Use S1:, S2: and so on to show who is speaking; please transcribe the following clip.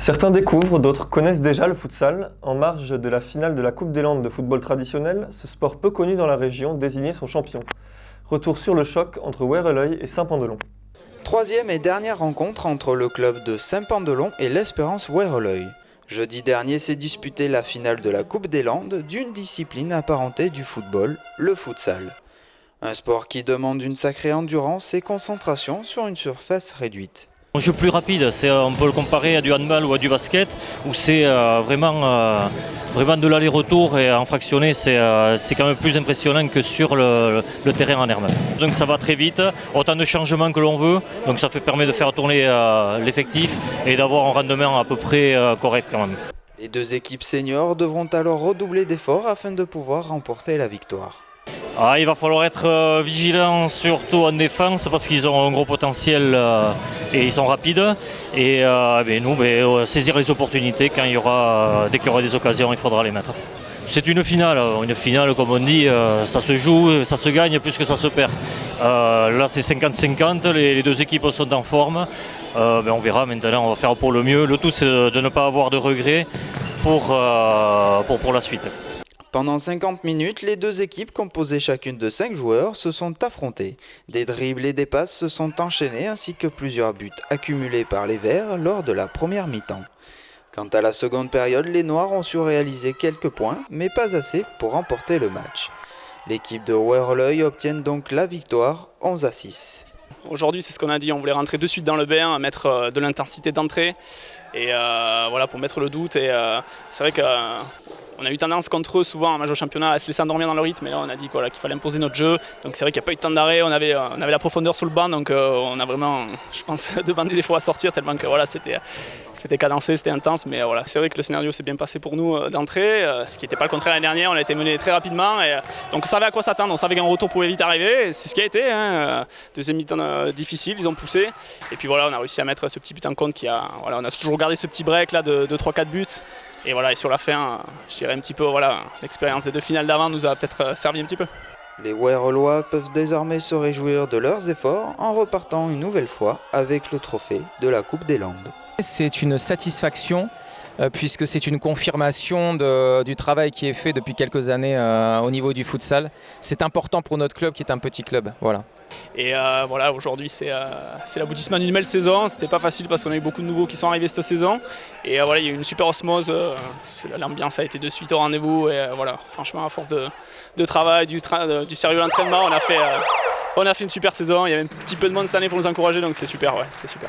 S1: Certains découvrent, d'autres connaissent déjà le futsal. En marge de la finale de la Coupe des Landes de football traditionnel, ce sport peu connu dans la région désignait son champion. Retour sur le choc entre Werreløy et Saint-Pandelon.
S2: Troisième et dernière rencontre entre le club de Saint-Pandelon et l'Espérance Werreløy. Jeudi dernier s'est disputée la finale de la Coupe des Landes d'une discipline apparentée du football, le futsal. Un sport qui demande une sacrée endurance et concentration sur une surface réduite.
S3: Un jeu plus rapide, on peut le comparer à du handball ou à du basket, où c'est vraiment de l'aller-retour et en fractionné, c'est quand même plus impressionnant que sur le terrain en herbe. Donc ça va très vite, autant de changements que l'on veut, donc ça permet de faire tourner l'effectif et d'avoir un rendement à peu près correct quand même.
S2: Les deux équipes seniors devront alors redoubler d'efforts afin de pouvoir remporter la victoire.
S3: Il va falloir être vigilant surtout en défense parce qu'ils ont un gros potentiel et ils sont rapides. Et nous, saisir les opportunités dès qu'il y aura des occasions, il faudra les mettre. C'est une finale comme on dit, ça se joue, ça se gagne plus que ça se perd. Là c'est 50-50, les deux équipes sont en forme. On verra maintenant, on va faire pour le mieux. Le tout c'est de ne pas avoir de regrets pour la suite.
S2: Pendant 50 minutes, les deux équipes composées chacune de 5 joueurs se sont affrontées. Des dribbles et des passes se sont enchaînés ainsi que plusieurs buts accumulés par les Verts lors de la première mi-temps. Quant à la seconde période, les Noirs ont su réaliser quelques points, mais pas assez pour remporter le match. L'équipe de Werreløy obtient donc la victoire 11-6.
S4: Aujourd'hui, c'est ce qu'on a dit, on voulait rentrer de suite dans le bain, mettre de l'intensité d'entrée et pour mettre le doute. Et c'est vrai qu'on a eu tendance contre eux souvent en match au championnat à se laisser endormir dans le rythme, et là on a dit qu'il fallait imposer notre jeu. Donc c'est vrai qu'il n'y a pas eu de temps d'arrêt, on avait la profondeur sur le banc, donc on a vraiment, je pense, demandé des fois à sortir tellement que c'était cadencé, c'était intense. Mais c'est vrai que le scénario s'est bien passé pour nous d'entrée, ce qui n'était pas le contraire l'année dernière, on a été mené très rapidement. Donc on savait à quoi s'attendre, on savait qu'un retour pouvait vite arriver, et c'est ce qui a été. Deuxième mi-temps difficile, ils ont poussé, et puis on a réussi à mettre ce petit but en compte on a toujours gardé ce petit break là de 3-4 buts. Et sur la fin, je dirais un petit peu, l'expérience des deux finales d'avant nous a peut-être servi un petit peu.
S2: Les Werreløy peuvent désormais se réjouir de leurs efforts en repartant une nouvelle fois avec le trophée de la Coupe des Landes.
S5: C'est une satisfaction puisque c'est une confirmation du travail qui est fait depuis quelques années au niveau du futsal. C'est important pour notre club qui est un petit club. Voilà.
S4: Et aujourd'hui c'est l'aboutissement d'une belle saison. C'était pas facile parce qu'on a eu beaucoup de nouveaux qui sont arrivés cette saison. Et il y a eu une super osmose, l'ambiance a été de suite au rendez-vous. Et franchement, à force de travail, du sérieux de l'entraînement, on a fait une super saison. Il y avait un petit peu de monde cette année pour nous encourager, donc c'est super, c'est super.